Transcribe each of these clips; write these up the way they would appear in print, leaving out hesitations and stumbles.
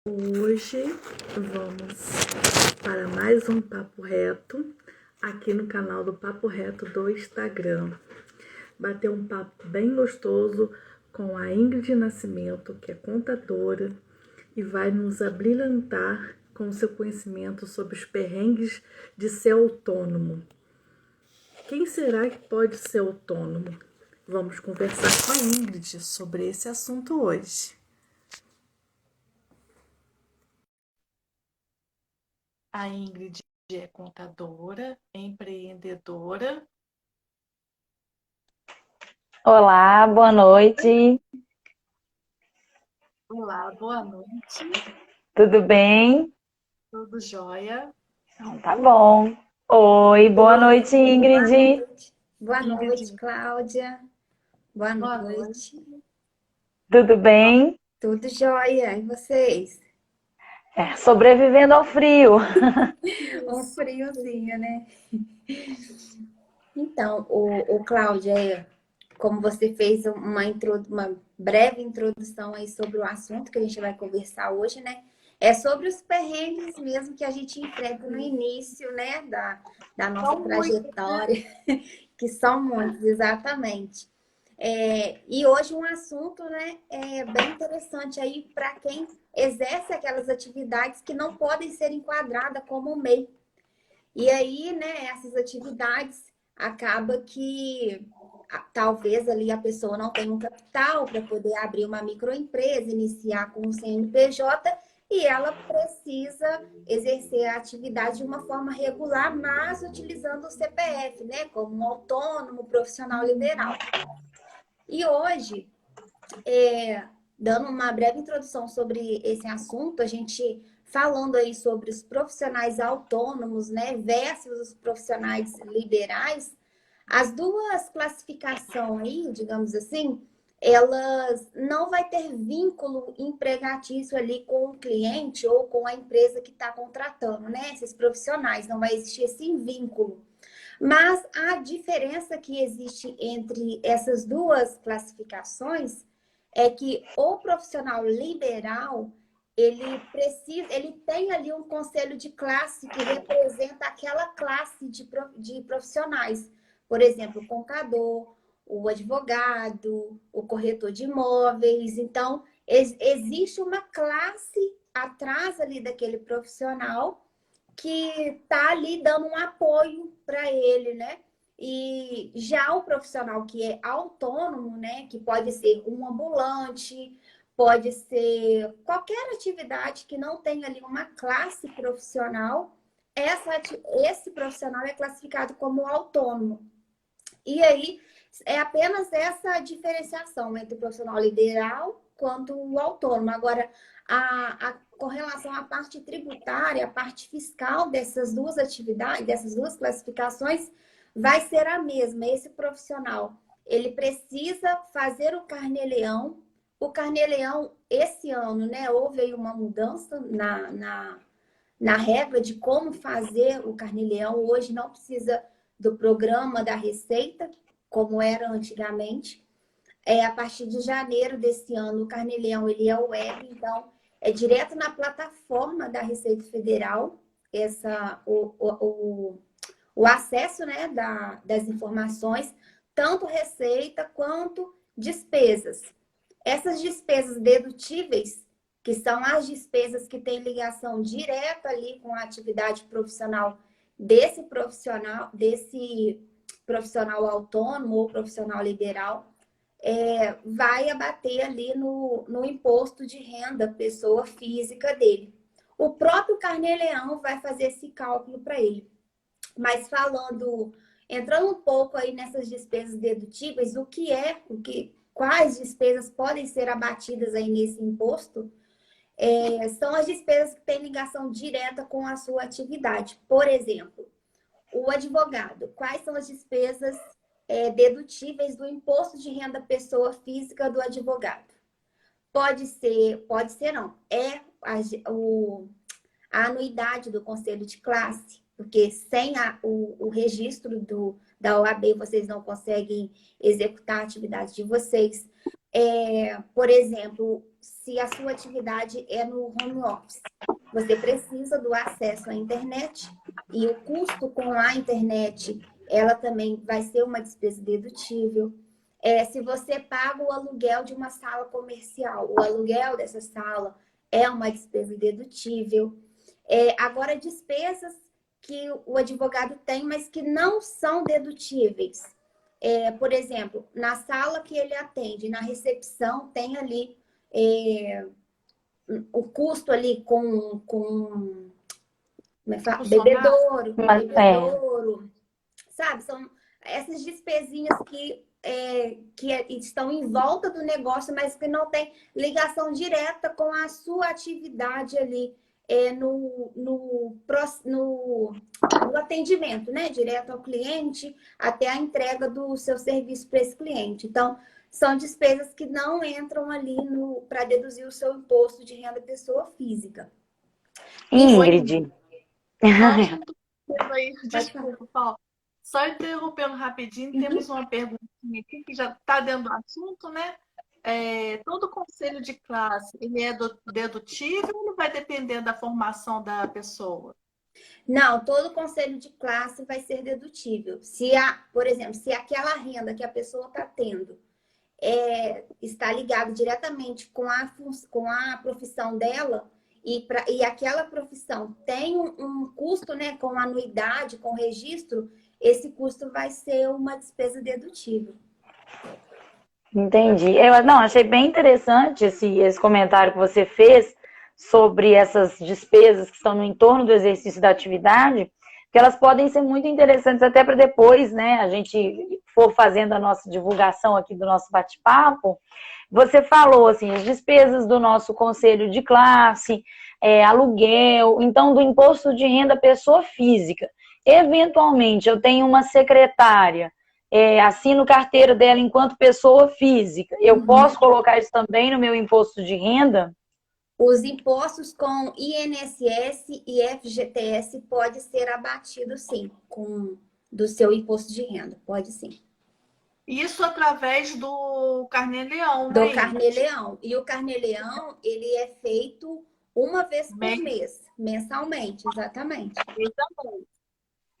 Hoje vamos para mais um Papo Reto aqui no canal do Papo Reto do Instagram. Bater um papo bem gostoso com a Ingrid Nascimento, que é contadora, e vai nos abrilhantar com o seu conhecimento sobre os perrengues de ser autônomo. Quem será que pode ser autônomo? Vamos conversar com a Ingrid sobre esse assunto hoje. A Ingrid é contadora, empreendedora. Olá, boa noite. Olá, boa noite. Tudo bem? Tudo jóia? Então, tá bom. Oi, boa Oi, noite, boa Ingrid. noite. Boa noite, Ingrid, Cláudia. Boa boa noite. noite. Tudo bem? Tudo jóia. E vocês? Sobrevivendo ao frio. Um Isso. friozinho, né? Então, o Cláudia, como você fez uma breve introdução aí sobre o assunto que a gente vai conversar hoje, né? É sobre os perrengues mesmo que a gente enfrenta no início, né, da nossa São muitos, né? trajetória, que são muitos, exatamente. E hoje um assunto, né, bem interessante aí para quem exerce aquelas atividades que não podem ser enquadradas como MEI. E aí, né, essas atividades acaba que talvez ali a pessoa não tenha um capital para poder abrir uma microempresa, iniciar com o CNPJ e ela precisa exercer a atividade de uma forma regular, mas utilizando o CPF, né, como um autônomo profissional liberal. E hoje, dando uma breve introdução sobre esse assunto, a gente falando aí sobre os profissionais autônomos, né, versus os profissionais liberais, as duas classificações aí, digamos assim, elas não vai ter vínculo empregatício ali com o cliente ou com a empresa que está contratando, né? Esses profissionais, não vai existir esse vínculo. Mas a diferença que existe entre essas duas classificações é que o profissional liberal, ele tem ali um conselho de classe que representa aquela classe de profissionais. Por exemplo, o contador, o advogado, o corretor de imóveis. Então, existe uma classe atrás ali daquele profissional que está ali dando um apoio para ele, né? E já o profissional que é autônomo, né? Que pode ser um ambulante, pode ser qualquer atividade que não tenha ali uma classe profissional, esse profissional é classificado como autônomo. E aí é apenas essa diferenciação entre o profissional liberal quanto o autônomo. Agora, com relação à parte tributária, a parte fiscal dessas duas atividades, dessas duas classificações, vai ser a mesma. Esse profissional, ele precisa fazer o carnê-leão. O carnê-leão, esse ano, né, houve aí uma mudança na regra de como fazer o carnê-leão. Hoje não precisa do programa da Receita, como era antigamente. A partir de janeiro desse ano, o Carnê-Leão ele é web, então é direto na plataforma da Receita Federal o acesso, né, das informações, tanto receita quanto despesas. Essas despesas dedutíveis, que são as despesas que têm ligação direta ali com a atividade profissional desse profissional autônomo ou profissional liberal, vai abater ali no imposto de renda pessoa física dele. O próprio Carnê-Leão vai fazer esse cálculo para ele. Mas entrando um pouco aí nessas despesas dedutíveis, quais despesas podem ser abatidas aí nesse imposto? São as despesas que têm ligação direta com a sua atividade. Por exemplo, o advogado, quais são as despesas dedutíveis do imposto de renda pessoa física do advogado? Pode ser não. A anuidade do conselho de classe, porque sem o registro da OAB vocês não conseguem executar a atividade de vocês. Por exemplo, se a sua atividade é no home office, você precisa do acesso à internet e o custo com a internet, ela também vai ser uma despesa dedutível. Se você paga o aluguel de uma sala comercial, o aluguel dessa sala é uma despesa dedutível. Agora, despesas que o advogado tem, mas que não são dedutíveis. Por exemplo, na sala que ele atende, na recepção, tem ali o custo ali com como é que fala? Funcionário? Mas, Bebedouro, sabe? São essas despesinhas que estão em volta do negócio, mas que não tem ligação direta com a sua atividade ali no atendimento, né? Direto ao cliente, até a entrega do seu serviço para esse cliente. Então, são despesas que não entram ali para deduzir o seu imposto de renda pessoa física. Ingrid. Desculpa, Paulo. Só interrompendo rapidinho, temos uma perguntinha aqui que já está dentro do assunto, né? Todo conselho de classe, ele é dedutível ou vai depender da formação da pessoa? Não, todo conselho de classe vai ser dedutível. Por exemplo, se aquela renda que a pessoa está tendo está ligado diretamente com a profissão dela, e aquela profissão tem um custo, né, com anuidade, com registro, esse custo vai ser uma despesa dedutível. Entendi. Não, achei bem interessante esse comentário que você fez sobre essas despesas que estão no entorno do exercício da atividade, que elas podem ser muito interessantes até para depois, né, a gente for fazendo a nossa divulgação aqui do nosso bate-papo. Você falou, assim, as despesas do nosso conselho de classe, aluguel, então do imposto de renda pessoa física. Eventualmente, eu tenho uma secretária, assino carteira dela enquanto pessoa física, eu posso colocar isso também no meu imposto de renda? Os impostos com INSS e FGTS pode ser abatido, sim, do seu imposto de renda. Pode sim. Isso através do Carnê-Leão, né? Do Carnê-Leão. E o Carnê-Leão, ele é feito uma vez por mês, mensalmente, exatamente. Exatamente.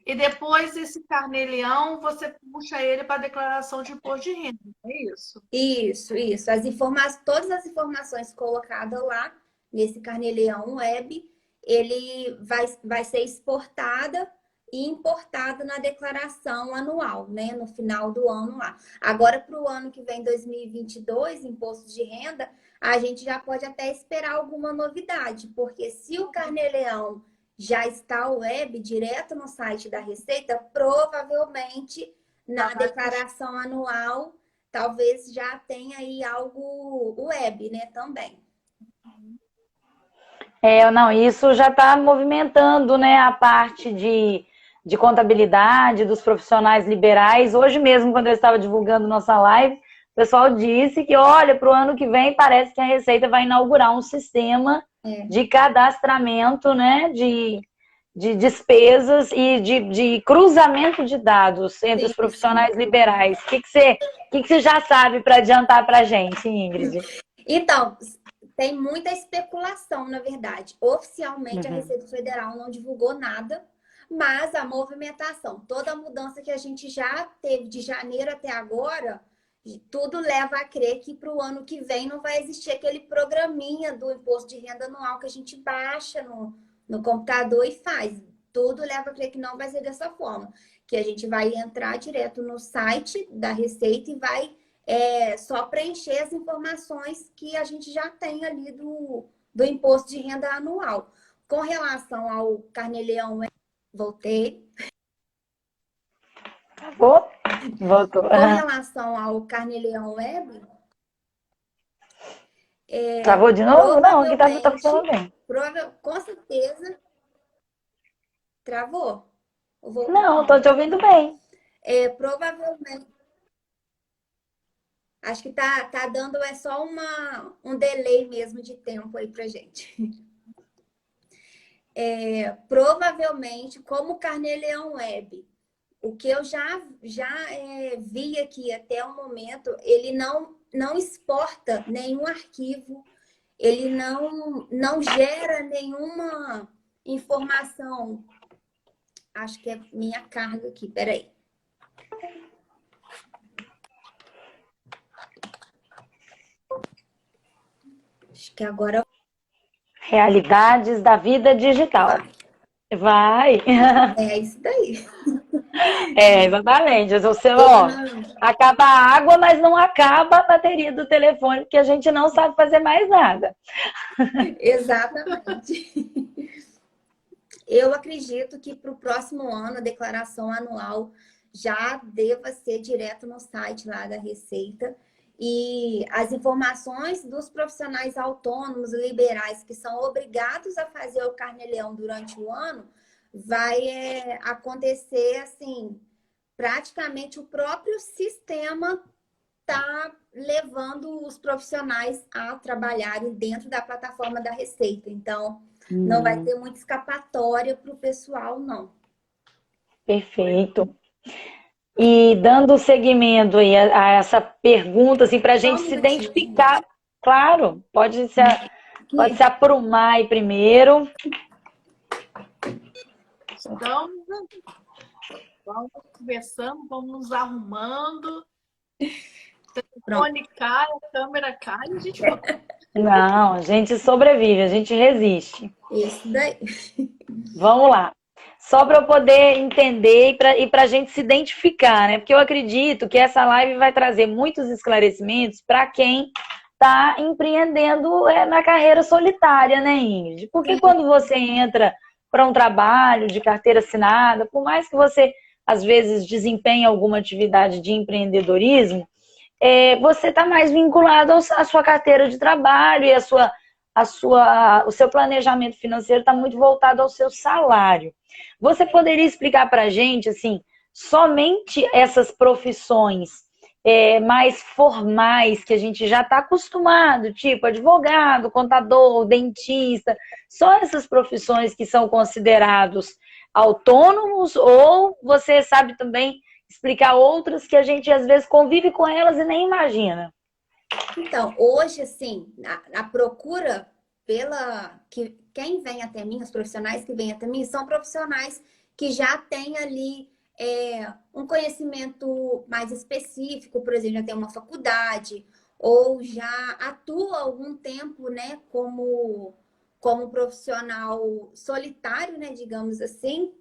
E depois esse Carnê-Leão, você puxa ele para a declaração de imposto de renda, é isso? Isso. Todas as informações colocadas lá nesse Carnê-Leão Web, ele vai ser exportada e importada na declaração anual, né? No final do ano lá. Agora, para o ano que vem, 2022, imposto de renda, a gente já pode até esperar alguma novidade, porque se o Carnê-Leão já está web, direto no site da Receita, provavelmente na declaração anual, talvez já tenha aí algo web, né, também. Não, isso já está movimentando, né, a parte de contabilidade dos profissionais liberais. Hoje mesmo, quando eu estava divulgando nossa live, o pessoal disse que, olha, para o ano que vem parece que a Receita vai inaugurar um sistema de cadastramento, né, de despesas e de cruzamento de dados entre os profissionais liberais. O que você já sabe para adiantar para a gente, Ingrid? Então, tem muita especulação, na verdade. Oficialmente, a Receita Federal não divulgou nada, mas a movimentação, toda a mudança que a gente já teve de janeiro até agora, tudo leva a crer que para o ano que vem não vai existir aquele programinha do imposto de renda anual que a gente baixa no computador e faz. Tudo leva a crer que não vai ser dessa forma, que a gente vai entrar direto no site da Receita e vai só preencher as informações que a gente já tem ali do imposto de renda anual. Com relação ao Carnê-Leão, voltei. Voltou. Com relação ao Carnê-Leão Web... Travou de novo? Não, aqui tá funcionando bem. Com certeza... Travou? Não, tô te ouvindo bem. Provavelmente... Acho que tá dando só um delay mesmo de tempo aí pra gente. Provavelmente, como Carnê-Leão Web, o que eu já vi aqui até o momento, ele não não exporta nenhum arquivo, ele não gera nenhuma informação. Acho que é minha carga aqui, peraí. Acho que agora Realidades da vida digital. Vai. é isso daí. É, exatamente. Você, Tô ó, dando- acaba a água, mas não acaba a bateria do telefone, porque a gente não sabe fazer mais nada. Exatamente. Eu acredito que para o próximo ano a declaração anual já deva ser direto no site lá da Receita. E as informações dos profissionais autônomos liberais que são obrigados a fazer o carnê-leão durante o ano vai acontecer assim, praticamente o próprio sistema está levando os profissionais a trabalharem dentro da plataforma da Receita. Então, não vai ter muita escapatória para o pessoal, não. Perfeito. E dando seguimento aí a essa pergunta, assim, para a Só gente um se minutinho, gente. identificar. Claro, pode se Aqui. aprumar aí primeiro. Então, vamos conversando, vamos nos arrumando. O Pronto. telefone cai, a câmera cai, a gente vai. Não, a gente sobrevive, a gente resiste. Isso daí. Vamos lá. Só para eu poder entender e para a gente se identificar, né? Porque eu acredito que essa live vai trazer muitos esclarecimentos para quem está empreendendo na carreira solitária, né, Ingrid? Porque quando você entra para um trabalho de carteira assinada, por mais que você às vezes desempenhe alguma atividade de empreendedorismo, você está mais vinculado à sua carteira de trabalho e o seu planejamento financeiro está muito voltado ao seu salário. Você poderia explicar para a gente, assim, somente essas profissões mais formais que a gente já está acostumado, tipo advogado, contador, dentista, só essas profissões que são considerados autônomos, ou você sabe também explicar outras que a gente às vezes convive com elas e nem imagina? Então, hoje, assim, a procura quem vem até mim, os profissionais que vêm até mim, são profissionais que já têm ali um conhecimento mais específico, por exemplo, já tem uma faculdade, ou já atua há algum tempo, né, como profissional solitário, né, digamos assim,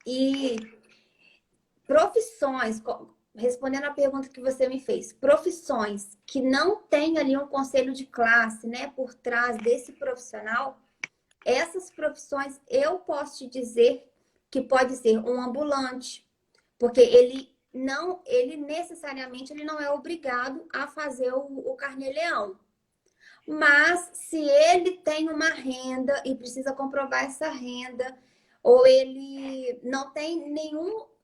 e profissões, respondendo a pergunta que você me fez, profissões que não têm ali um conselho de classe, né, por trás desse profissional, essas profissões eu posso te dizer que pode ser um ambulante, porque ele necessariamente ele não é obrigado a fazer o carnê-leão. Mas se ele tem uma renda e precisa comprovar essa renda, ou ele não tem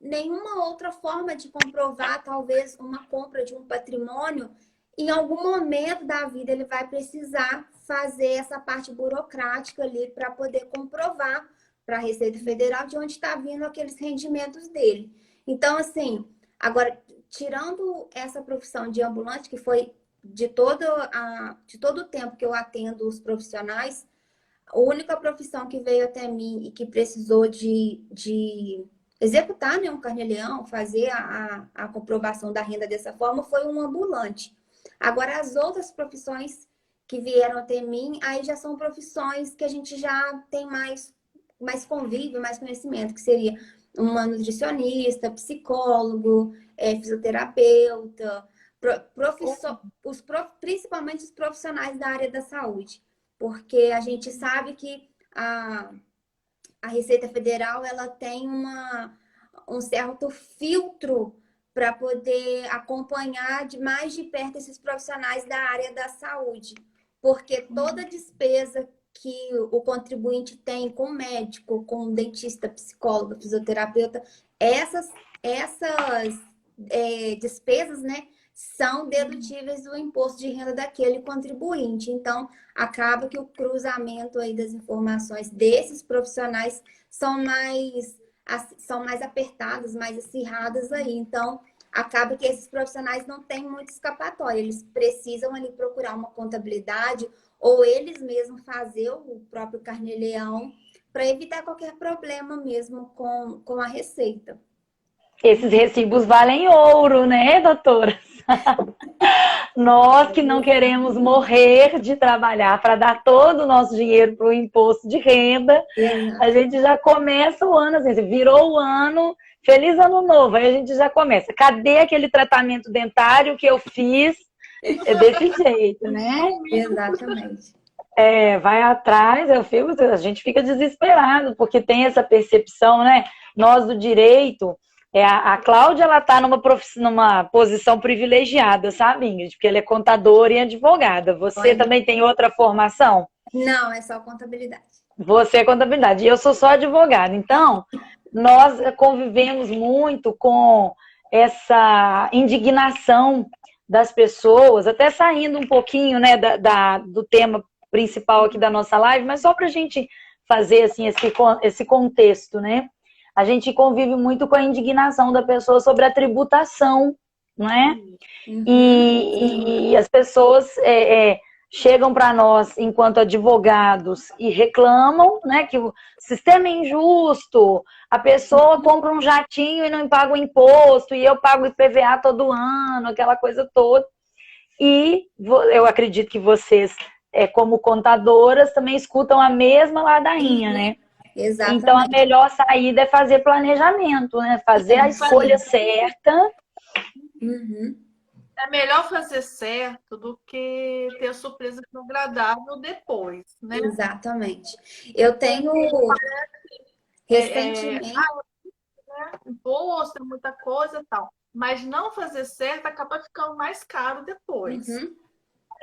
nenhuma outra forma de comprovar, talvez uma compra de um patrimônio, em algum momento da vida ele vai precisar fazer essa parte burocrática ali para poder comprovar para a Receita Federal de onde está vindo aqueles rendimentos dele. Então, assim, agora, tirando essa profissão de ambulante, que foi de todo o tempo que eu atendo os profissionais, a única profissão que veio até mim e que precisou de executar, né, um carnê-leão, fazer a comprovação da renda dessa forma, foi um ambulante. Agora, as outras profissões que vieram até mim, aí já são profissões que a gente já tem mais convívio, mais conhecimento, que seria uma nutricionista, psicólogo, fisioterapeuta, principalmente os profissionais da área da saúde, porque a gente sabe que a Receita Federal ela tem um certo filtro para poder acompanhar mais de perto esses profissionais da área da saúde, porque toda despesa que o contribuinte tem com médico, com dentista, psicólogo, fisioterapeuta, essas despesas, né, são dedutíveis do imposto de renda daquele contribuinte. Então, acaba que o cruzamento aí das informações desses profissionais são mais apertadas, mais acirradas aí. Então, acaba que esses profissionais não têm muita escapatória. Eles precisam ali procurar uma contabilidade ou eles mesmos fazer o próprio carnê-leão para evitar qualquer problema mesmo com a receita. Esses recibos valem ouro, né, doutora? Nós que não queremos morrer de trabalhar para dar todo o nosso dinheiro para o imposto de renda, a gente já começa o ano assim, virou o ano, feliz ano novo, aí a gente já começa. Cadê aquele tratamento dentário que eu fiz? É desse jeito, né? Exatamente. Vai atrás, a gente fica desesperado, porque tem essa percepção, né? Nós do direito, a Cláudia, ela tá numa posição privilegiada, sabe, Ingrid? Porque ela é contadora e advogada. Você também tem outra formação? Não, é só contabilidade. Você é contabilidade e eu sou só advogada. Então, nós convivemos muito com essa indignação das pessoas, até saindo um pouquinho, né, do tema principal aqui da nossa live, mas só para a gente fazer assim, esse contexto, né? A gente convive muito com a indignação da pessoa sobre a tributação, não é? E as pessoas chegam para nós enquanto advogados e reclamam, né, que o sistema é injusto, a pessoa compra um jatinho e não paga o imposto, e eu pago IPVA todo ano, aquela coisa toda. E eu acredito que vocês, como contadoras, também escutam a mesma ladainha, né? Exatamente. Então, a melhor saída é fazer planejamento, né? Fazer a escolha certa. É melhor fazer certo do que ter surpresa não agradável depois, né? Exatamente. Eu tenho recentemente... Imposto, muita coisa e tal. Mas não fazer certo acaba ficando mais caro depois.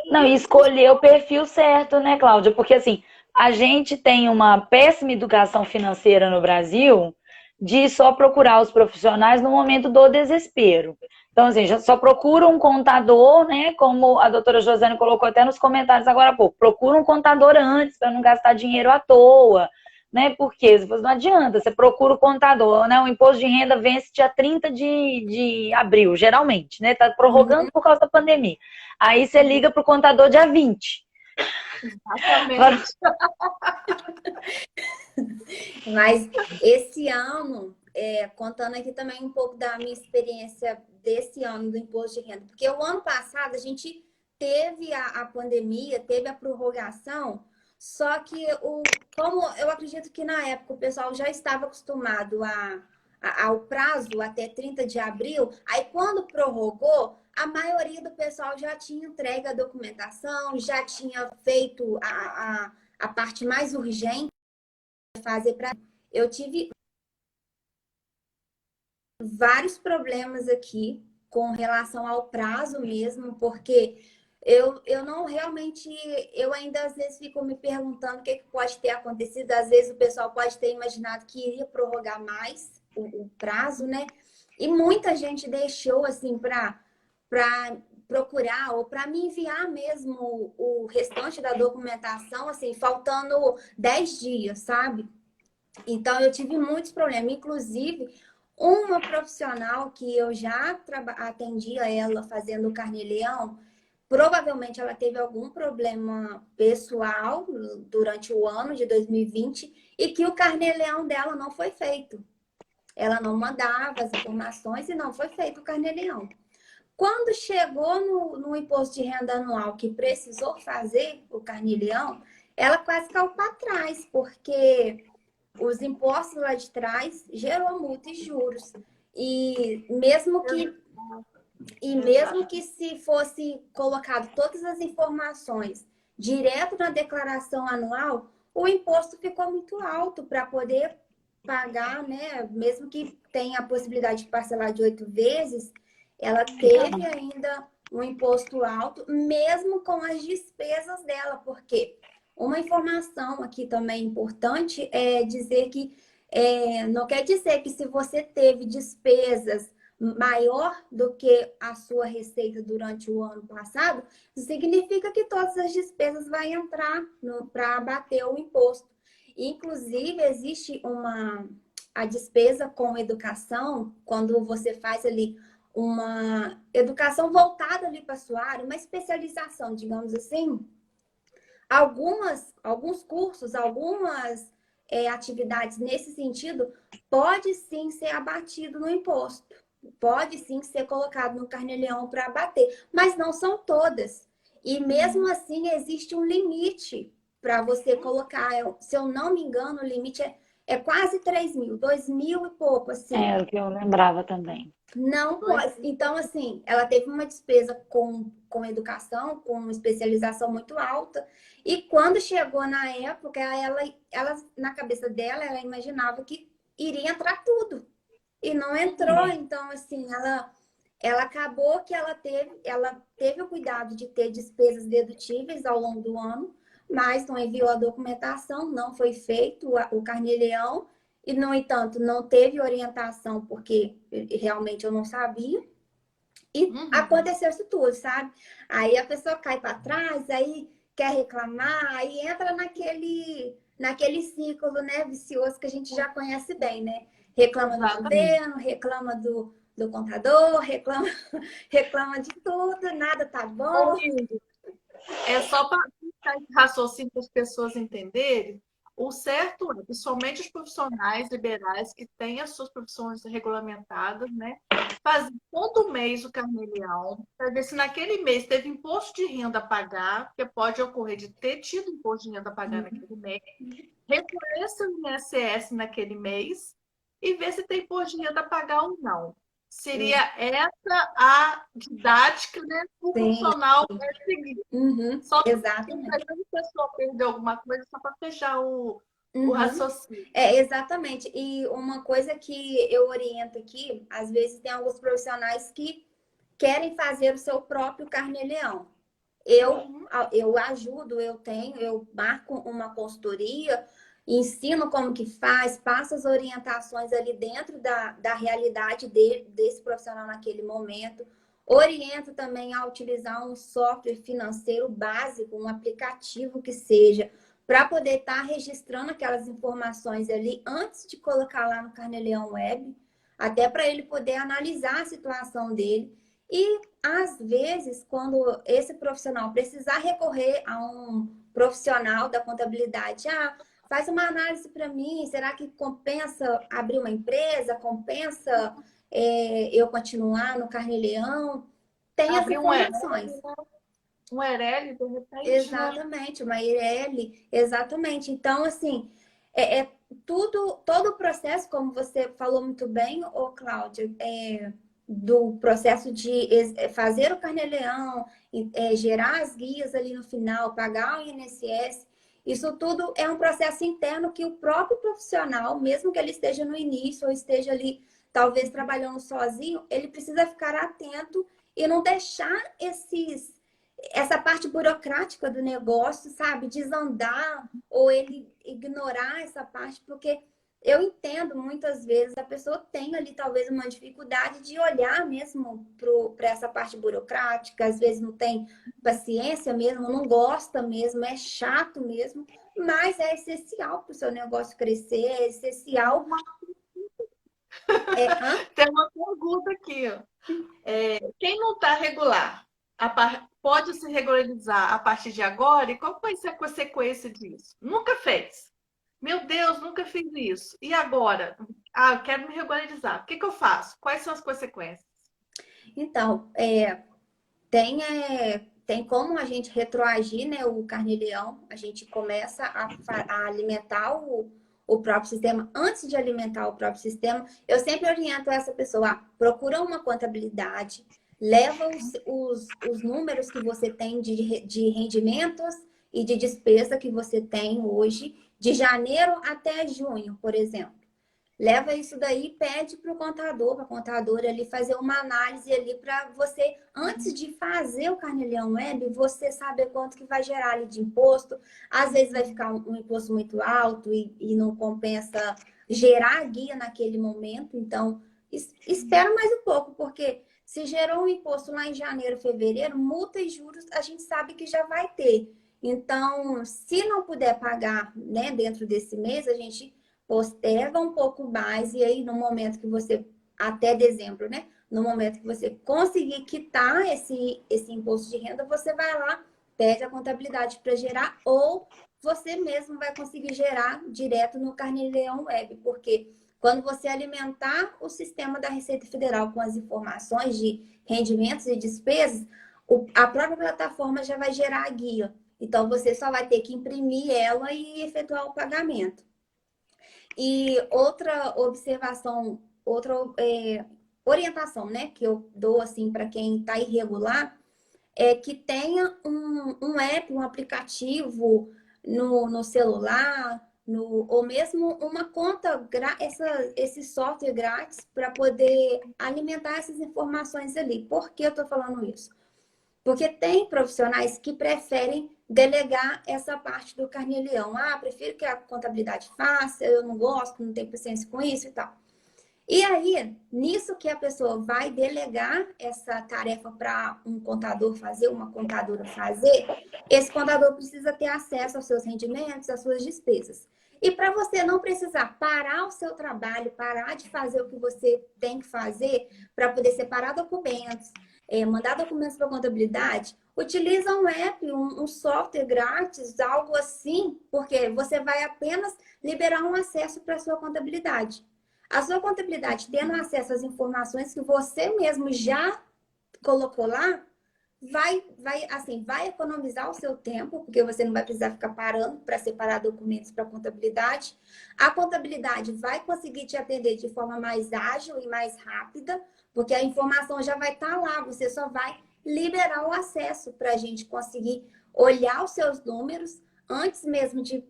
Não, e escolher o perfil certo, né, Cláudia? Porque, assim, a gente tem uma péssima educação financeira no Brasil de só procurar os profissionais no momento do desespero. Então, assim, já só procura um contador, né? Como a doutora Josiane colocou até nos comentários agora há pouco. Procura um contador antes para não gastar dinheiro à toa, né? Porque não adianta, você procura o contador, né? O imposto de renda vence dia 30 de abril, geralmente, né? Tá prorrogando por causa da pandemia. Aí você liga para o contador dia 20. Exatamente. Mas esse ano, contando aqui também um pouco da minha experiência desse ano do imposto de renda, porque o ano passado a gente teve a pandemia, teve a prorrogação, só que como eu acredito que na época o pessoal já estava acostumado ao prazo até 30 de abril, aí quando prorrogou, a maioria do pessoal já tinha entregue a documentação, já tinha feito a parte mais urgente fazer para... Eu tive vários problemas aqui com relação ao prazo mesmo, porque eu não realmente, eu ainda às vezes fico me perguntando o que pode ter acontecido. Às vezes o pessoal pode ter imaginado que iria prorrogar mais o prazo, né? E muita gente deixou assim para procurar ou para me enviar mesmo o restante da documentação, assim, faltando 10 dias, sabe? Então, eu tive muitos problemas. Inclusive, uma profissional que eu já atendia ela fazendo o carnê-leão, provavelmente ela teve algum problema pessoal durante o ano de 2020 e que o carnê-leão dela não foi feito. Ela não mandava as informações e não foi feito o carnê-leão. Quando chegou no imposto de renda anual que precisou fazer o carnê-leão, ela quase caiu para trás, porque os impostos lá de trás gerou multa e juros. E mesmo que se fosse colocado todas as informações direto na declaração anual, o imposto ficou muito alto para poder pagar, né? Mesmo que tenha a possibilidade de parcelar de 8 vezes, ela teve ainda um imposto alto, mesmo com as despesas dela, porque uma informação aqui também importante é dizer que não quer dizer que se você teve despesas maior do que a sua receita durante o ano passado, significa que todas as despesas vão entrar para abater o imposto. Inclusive, existe a despesa com educação, quando você faz ali uma educação voltada ali para a sua área, uma especialização, digamos assim, alguns cursos, algumas atividades nesse sentido, pode sim ser abatido no imposto. Pode sim ser colocado no carnê-leão para abater, mas não são todas. E mesmo assim, existe um limite para você colocar. Se eu não me engano, o limite é quase 3 mil, 2 mil e pouco, assim. É o que eu lembrava também. Não pode. Então, assim, ela teve uma despesa com educação, com especialização muito alta. E quando chegou na época, ela na cabeça dela, ela imaginava que iria entrar tudo. E não entrou. Então, assim, ela acabou que ela teve o cuidado de ter despesas dedutíveis ao longo do ano, mas não enviou a documentação, não foi feito o carnê-leão. E, no entanto, não teve orientação, porque realmente eu não sabia. E aconteceu isso tudo, sabe? Aí a pessoa cai para trás, aí quer reclamar, aí entra naquele ciclo, né, vicioso que a gente já conhece bem, né? Reclama do governo, reclama do contador, reclama de tudo, nada tá bom. É só para esse raciocínio para as pessoas entenderem. O certo é, principalmente os profissionais liberais que têm as suas profissões regulamentadas, né? Fazer todo mês o carnê-leão, para ver se naquele mês teve imposto de renda a pagar, porque pode ocorrer de ter tido imposto de renda a pagar naquele mês, recolher seu INSS naquele mês e ver se tem imposto de renda a pagar ou não. Seria essa a didática, né, do profissional a seguir. Só Exatamente. para a pessoa perder alguma coisa, só para fechar o raciocínio. Exatamente. E uma coisa que eu oriento aqui, às vezes tem alguns profissionais que querem fazer o seu próprio carnê-leão. Eu ajudo, eu marco uma consultoria, ensino como que faz, passo as orientações ali dentro da realidade desse profissional naquele momento. Oriento também a utilizar um software financeiro básico, um aplicativo que seja, para poder estar registrando aquelas informações ali antes de colocar lá no Carnê-leão Web, até para ele poder analisar a situação dele. E, às vezes, quando esse profissional precisar recorrer a um profissional da contabilidade, faz uma análise para mim, será que compensa abrir uma empresa? Compensa eu continuar no Carnê-leão? Tem as informações. Um ERL, de repente. Exatamente, uma ERL, exatamente. Então, assim, todo o processo, como você falou muito bem, Cláudia, do processo de fazer o carnê-leão, gerar as guias ali no final, pagar o INSS, isso tudo é um processo interno que o próprio profissional, mesmo que ele esteja no início ou esteja ali, talvez trabalhando sozinho, ele precisa ficar atento e não deixar essa parte burocrática do negócio, sabe, desandar ou ele ignorar essa parte, porque eu entendo muitas vezes a pessoa tem ali talvez uma dificuldade de olhar mesmo para essa parte burocrática, às vezes não tem paciência mesmo, não gosta mesmo, é chato mesmo, mas é essencial para o seu negócio crescer, é essencial. Tem uma pergunta aqui. Quem não está regular pode se regularizar a partir de agora? E qual vai ser a consequência disso? Nunca fez. Meu Deus, nunca fiz isso. E agora? Eu quero me regularizar. O que eu faço? Quais são as consequências? Então, tem como a gente retroagir, né, o carnê-leão. A gente começa a alimentar o próprio sistema. Antes de alimentar o próprio sistema, eu sempre oriento essa pessoa, procura uma contabilidade, leva os números que você tem de rendimentos e de despesa que você tem hoje, de janeiro até junho, por exemplo. Leva isso daí e pede para o contador, para a contadora ali fazer uma análise ali para você, antes de fazer o carnê-leão web, você saber quanto que vai gerar ali de imposto. Às vezes vai ficar um imposto muito alto e não compensa gerar a guia naquele momento. Então, espera mais um pouco, porque se gerou um imposto lá em janeiro, fevereiro, multa e juros a gente sabe que já vai ter. Então, se não puder pagar, né, dentro desse mês, a gente posterga um pouco mais e aí no momento que você, até dezembro, né? No momento que você conseguir quitar esse imposto de renda, você vai lá, pede a contabilidade para gerar, ou você mesmo vai conseguir gerar direto no Carnê-Leão Web, porque quando você alimentar o sistema da Receita Federal com as informações de rendimentos e despesas, a própria plataforma já vai gerar a guia. Então, você só vai ter que imprimir ela e efetuar o pagamento. E outra observação, outra orientação, né, que eu dou assim para quem está irregular, é que tenha um app, um aplicativo no celular, ou mesmo uma conta, esse software grátis para poder alimentar essas informações ali. Por que eu estou falando isso? Porque tem profissionais que preferem delegar essa parte do Carnê-Leão. Ah, prefiro que a contabilidade faça, eu não gosto, não tenho paciência com isso e tal. E aí, nisso que a pessoa vai delegar essa tarefa para um contador fazer, uma contadora fazer, esse contador precisa ter acesso aos seus rendimentos, às suas despesas. E para você não precisar parar o seu trabalho, parar de fazer o que você tem que fazer para poder separar documentos, mandar documentos para a contabilidade, utiliza um app, um software grátis, algo assim, porque você vai apenas liberar um acesso para a sua contabilidade. A sua contabilidade tendo acesso às informações que você mesmo já colocou lá, vai economizar o seu tempo, porque você não vai precisar ficar parando para separar documentos para a contabilidade. A contabilidade vai conseguir te atender de forma mais ágil e mais rápida, porque a informação já vai estar lá, você só vai liberar o acesso para a gente conseguir olhar os seus números antes mesmo de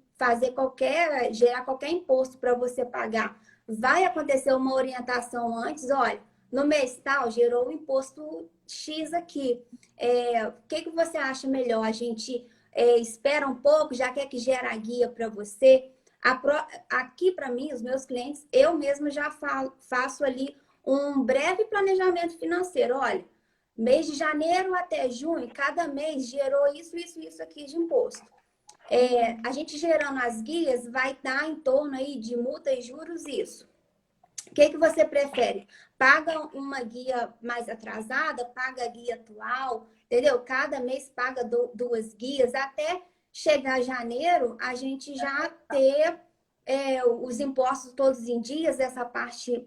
gerar qualquer imposto para você pagar. Vai acontecer uma orientação antes, olha, no mês tal gerou o imposto X aqui. O que você acha melhor? A gente espera um pouco, já quer que gera a guia para você? Aqui, para mim, os meus clientes, eu mesmo já faço ali um breve planejamento financeiro. Olha, mês de janeiro até junho, cada mês gerou isso aqui de imposto. A gente gerando as guias vai dar em torno aí de multa e juros isso. O que você prefere? Paga uma guia mais atrasada, paga a guia atual, entendeu? Cada mês paga duas guias, até chegar janeiro, a gente já ter os impostos todos em dias, essa parte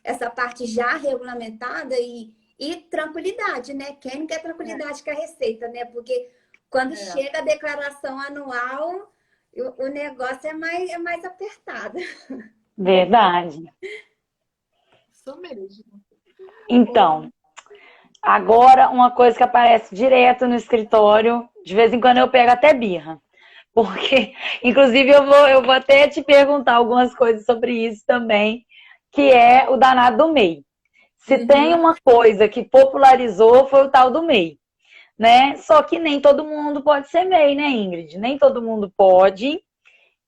essa parte já regulamentada e tranquilidade, né? Quem não quer tranquilidade com a Receita, né? Porque quando chega a declaração anual, o negócio é mais apertado. Verdade. Isso mesmo. Então, agora uma coisa que aparece direto no escritório, de vez em quando eu pego até birra. Porque, inclusive, eu vou até te perguntar algumas coisas sobre isso também, que é o danado do MEI. Se tem uma coisa que popularizou, foi o tal do MEI, né? Só que nem todo mundo pode ser MEI, né, Ingrid? Nem todo mundo pode.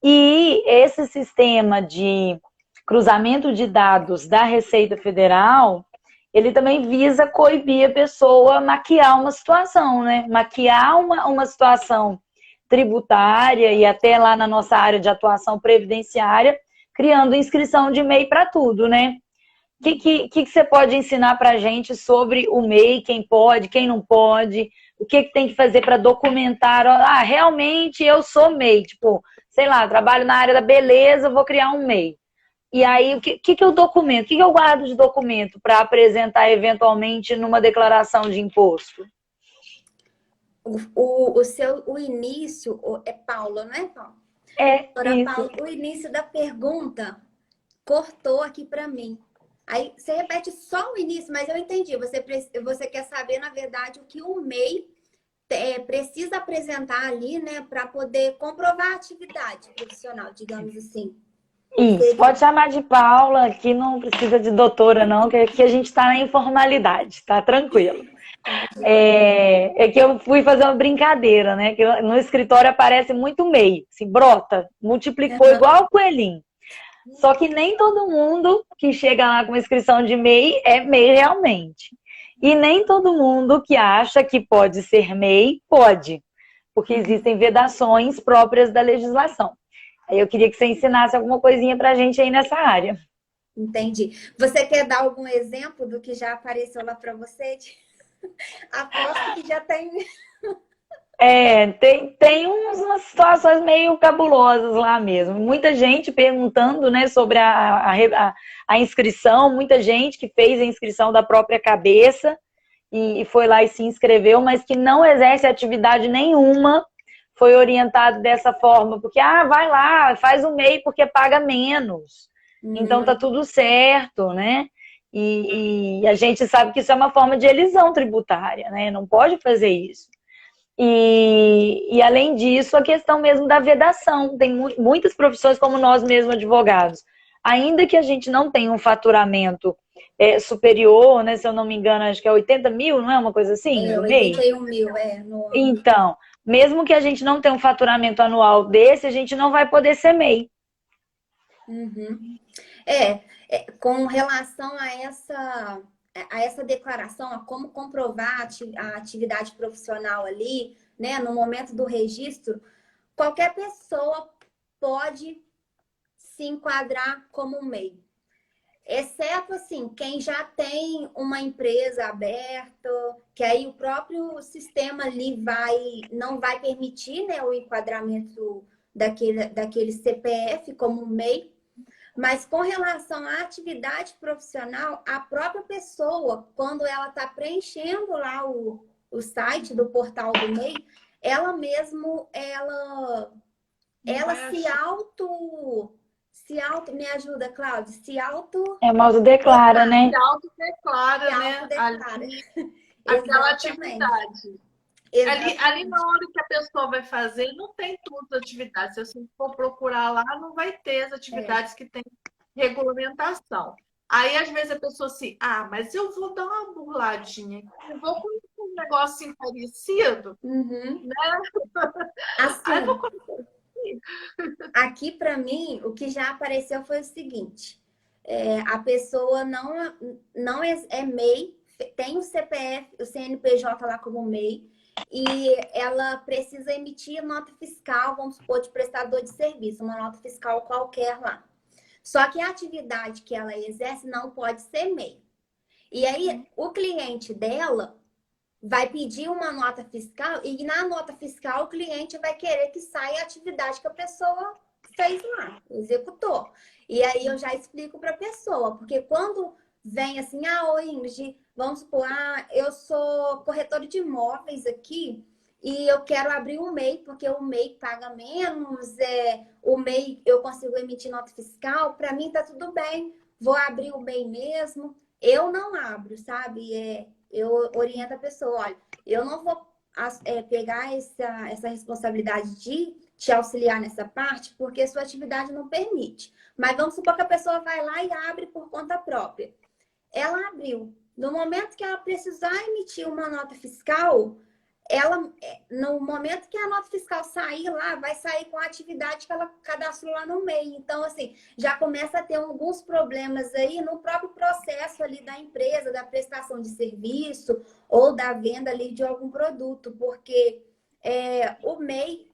E esse sistema de cruzamento de dados da Receita Federal, ele também visa coibir a pessoa maquiar uma situação, né? Maquiar uma situação tributária e até lá na nossa área de atuação previdenciária, criando inscrição de MEI para tudo, né? O que você pode ensinar para a gente sobre o MEI, quem pode, quem não pode, o que tem que fazer para documentar, realmente eu sou MEI, tipo, sei lá, trabalho na área da beleza, vou criar um MEI. E aí, o que eu documento? O que eu guardo de documento para apresentar eventualmente numa declaração de imposto? O início é Paula, não é, Paula? Paula, o início da pergunta cortou aqui para mim. Aí você repete só o início, mas eu entendi. Você quer saber, na verdade, o que o MEI precisa apresentar ali, né, para poder comprovar a atividade profissional, digamos assim. Isso, pode chamar de Paula, aqui não precisa de doutora, não, que aqui a gente está na informalidade, tá tranquilo. É que eu fui fazer uma brincadeira, né? Que no escritório aparece muito MEI, assim, brota, multiplicou igual o coelhinho. Só que nem todo mundo que chega lá com inscrição de MEI é MEI realmente. E nem todo mundo que acha que pode ser MEI pode, porque existem vedações próprias da legislação. Aí eu queria que você ensinasse alguma coisinha pra gente aí nessa área. Entendi. Você quer dar algum exemplo do que já apareceu lá para você? Aposto que já tem. Tem umas situações meio cabulosas lá mesmo. Muita gente perguntando, né, sobre a inscrição, muita gente que fez a inscrição da própria cabeça e foi lá e se inscreveu, mas que não exerce atividade nenhuma, foi orientado dessa forma, porque, vai lá, faz o MEI porque paga menos. Então tá tudo certo, né? E a gente sabe que isso é uma forma de elisão tributária, né? Não pode fazer isso. E além disso, a questão mesmo da vedação. Tem muitas profissões, como nós mesmos advogados. Ainda que a gente não tenha um faturamento superior, né? Se eu não me engano, acho que é 80 mil, não é uma coisa assim, no mês? 81 mil, no ano. Então, mesmo que a gente não tenha um faturamento anual desse, a gente não vai poder ser MEI. Com relação a essa declaração, a como comprovar a atividade profissional ali, né, no momento do registro, qualquer pessoa pode se enquadrar como MEI. Exceto, assim, quem já tem uma empresa aberta, que aí o próprio sistema ali não vai permitir, né, o enquadramento daquele CPF como MEI. Mas com relação à atividade profissional, a própria pessoa, quando ela está preenchendo lá o site do portal do MEI, ela mesmo, ela me ajuda, Cláudia, Me autodeclara, né? Se autodeclara, né? Aquela atividade. Ali na hora que a pessoa vai fazer, não tem todas as atividades. Se você for procurar lá, não vai ter as atividades que tem regulamentação. Aí, às vezes, a pessoa assim, mas eu vou dar uma burladinha, eu vou com um negócio parecido, né? Assim, aqui, para mim, o que já apareceu foi o seguinte, a pessoa não é MEI, tem o CPF, o CNPJ lá como MEI, e ela precisa emitir nota fiscal, vamos supor, de prestador de serviço, uma nota fiscal qualquer lá. Só que a atividade que ela exerce não pode ser MEI. E aí, o cliente dela vai pedir uma nota fiscal e na nota fiscal o cliente vai querer que saia a atividade que a pessoa fez lá, executou. E aí eu já explico para a pessoa, porque quando vem assim, oi Ingrid, vamos supor, eu sou corretora de imóveis aqui e eu quero abrir um MEI, porque o MEI paga menos, o MEI eu consigo emitir nota fiscal, para mim tá tudo bem, vou abrir o MEI mesmo. Eu não abro, sabe? Eu oriento a pessoa, olha, eu não vou pegar essa responsabilidade de te auxiliar nessa parte, porque sua atividade não permite. Mas vamos supor que a pessoa vai lá e abre por conta própria. Ela abriu. No momento que ela precisar emitir uma nota fiscal, no momento que a nota fiscal sair lá, vai sair com a atividade que ela cadastrou lá no MEI. Então, assim, já começa a ter alguns problemas aí no próprio processo ali da empresa, da prestação de serviço ou da venda ali de algum produto, porque o MEI,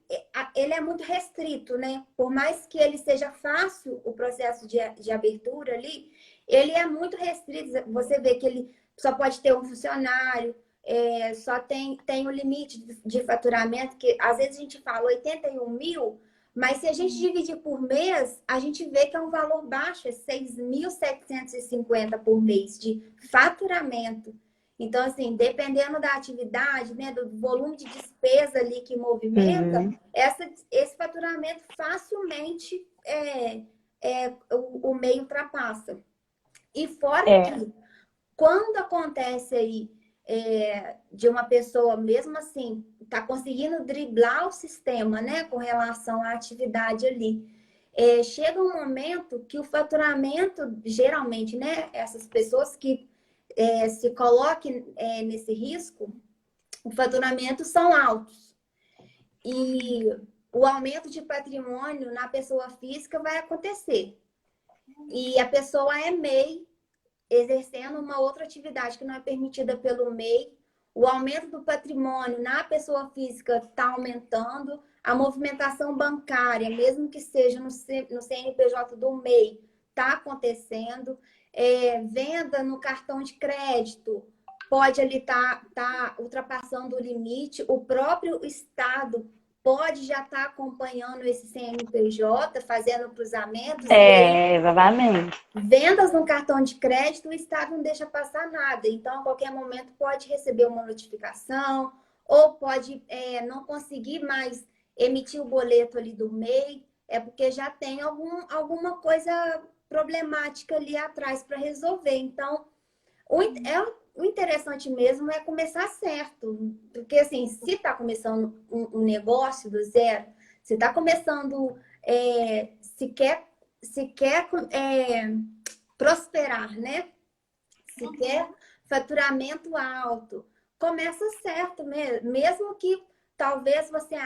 ele é muito restrito, né? Por mais que ele seja fácil, o processo de abertura ali, ele é muito restrito. Você vê que ele só pode ter um funcionário, só tem o limite de faturamento, que às vezes a gente fala 81 mil, mas se a gente dividir por mês, a gente vê que é um valor baixo, é 6.750 por mês de faturamento. Então, assim, dependendo da atividade, né, do volume de despesa ali que movimenta, esse faturamento facilmente o MEI ultrapassa. E fora que, quando acontece aí de uma pessoa, mesmo assim, tá conseguindo driblar o sistema, né, com relação à atividade ali, chega um momento que o faturamento, geralmente, né, essas pessoas que se coloquem nesse risco, o faturamento são altos. E o aumento de patrimônio na pessoa física vai acontecer. E a pessoa é MEI, exercendo uma outra atividade que não é permitida pelo MEI, o aumento do patrimônio na pessoa física está aumentando, a movimentação bancária, mesmo que seja no CNPJ do MEI, está acontecendo. Venda no cartão de crédito pode ali tá ultrapassando o limite. O próprio Estado pode já estar acompanhando esse CNPJ, fazendo cruzamentos. Exatamente. Vendas no cartão de crédito, o Estado não deixa passar nada. Então, a qualquer momento, pode receber uma notificação ou pode não conseguir mais emitir o boleto ali do MEI, porque já tem alguma coisa problemática ali atrás para resolver. Então, o interessante mesmo é começar certo. Porque, assim, se está começando um negócio do zero, se está começando, se quer prosperar, né? Se quer faturamento alto, começa certo mesmo. Mesmo que talvez você...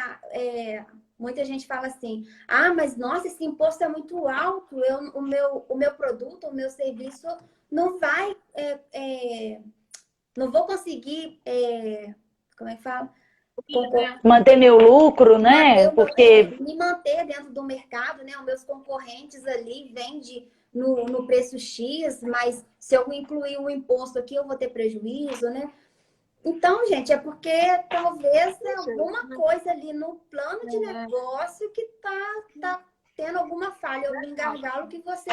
muita gente fala assim, mas nossa, esse imposto é muito alto, o meu produto, o meu serviço não vai... não vou conseguir... como é que fala? Manter meu lucro, né? Me manter dentro do mercado, né? Os meus concorrentes ali vendem no preço X, mas se eu incluir o imposto aqui, eu vou ter prejuízo, né? Então, gente, é porque talvez alguma coisa ali no plano de negócio que tá tendo alguma falha, algum gargalo que você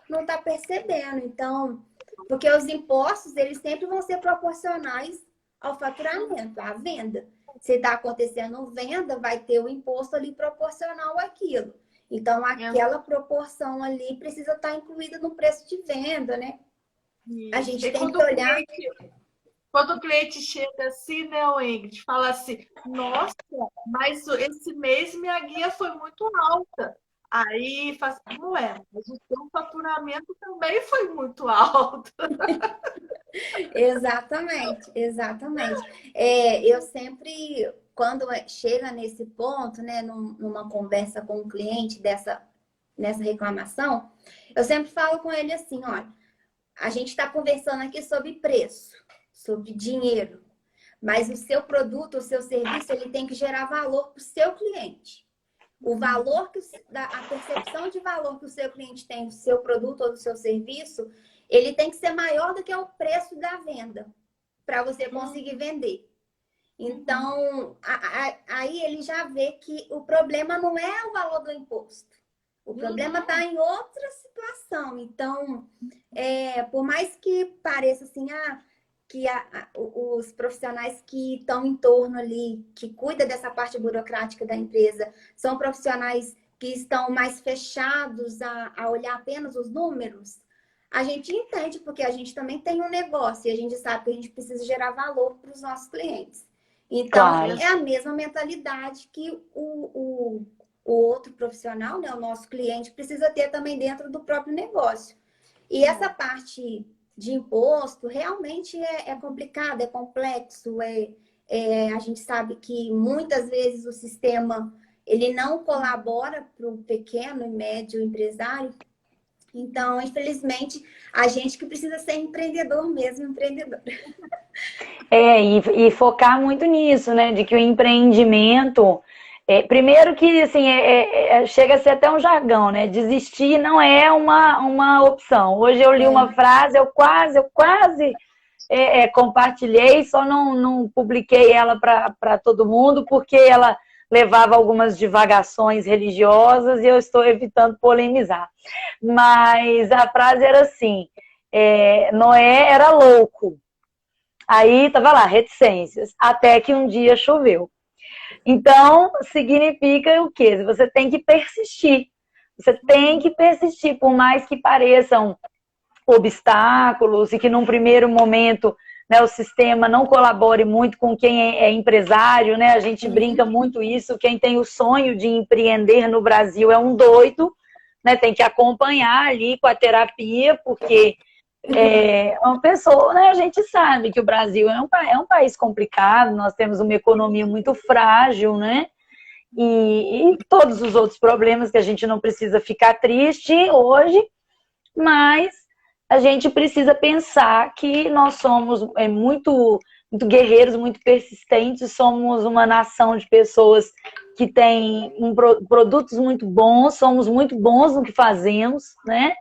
não tá percebendo. Então, porque os impostos, eles sempre vão ser proporcionais ao faturamento, à venda. Se está acontecendo venda, vai ter o imposto ali proporcional àquilo. Então, aquela proporção ali precisa estar incluída no preço de venda, né? Isso. A gente tem que olhar... Quando o cliente chega assim, né, o Ingrid, fala assim, nossa, mas esse mês minha guia foi muito alta. Aí faz assim, mas o seu faturamento também foi muito alto. Exatamente. Eu sempre, quando chega nesse ponto, né, numa conversa com o cliente nessa reclamação, eu sempre falo com ele assim, olha, a gente está conversando aqui sobre preço, sobre dinheiro, mas o seu produto, o seu serviço, ele tem que gerar valor para o seu cliente. O valor a percepção de valor que o seu cliente tem do seu produto ou do seu serviço, ele tem que ser maior do que o preço da venda para você conseguir vender. Então, aí ele já vê que o problema não é o valor do imposto. O problema está em outra situação. Então, por mais que pareça assim, que os profissionais que estão em torno ali, que cuidam dessa parte burocrática da empresa, são profissionais que estão mais fechados a olhar apenas os números, a gente entende, porque a gente também tem um negócio e a gente sabe que a gente precisa gerar valor para os nossos clientes. Então, é a mesma mentalidade que o outro profissional, né, o nosso cliente, precisa ter também dentro do próprio negócio. E essa parte de imposto realmente é complicado, é complexo. A gente sabe que muitas vezes o sistema ele não colabora para o pequeno e médio empresário. Então, infelizmente, a gente que precisa ser empreendedor mesmo, empreendedor. E focar muito nisso, né? De que o empreendimento... primeiro que, assim, chega a ser até um jargão, né? Desistir não é uma opção. Hoje eu li uma frase, eu quase compartilhei, só não publiquei ela para todo mundo, porque ela levava algumas divagações religiosas e eu estou evitando polemizar. Mas a frase era assim, Noé era louco. Aí tava lá, reticências, até que um dia choveu. Então, significa o quê? Você tem que persistir. Você tem que persistir, por mais que pareçam obstáculos e que num primeiro momento, né, o sistema não colabore muito com quem é empresário, né? A gente brinca muito isso, quem tem o sonho de empreender no Brasil é um doido, né? Tem que acompanhar ali com a terapia, porque uma pessoa, né? A gente sabe que o Brasil é um país complicado, nós temos uma economia muito frágil, né? E todos os outros problemas que a gente não precisa ficar triste hoje, mas a gente precisa pensar que nós somos muito guerreiros, muito persistentes, somos uma nação de pessoas que têm produtos muito bons, somos muito bons no que fazemos, né?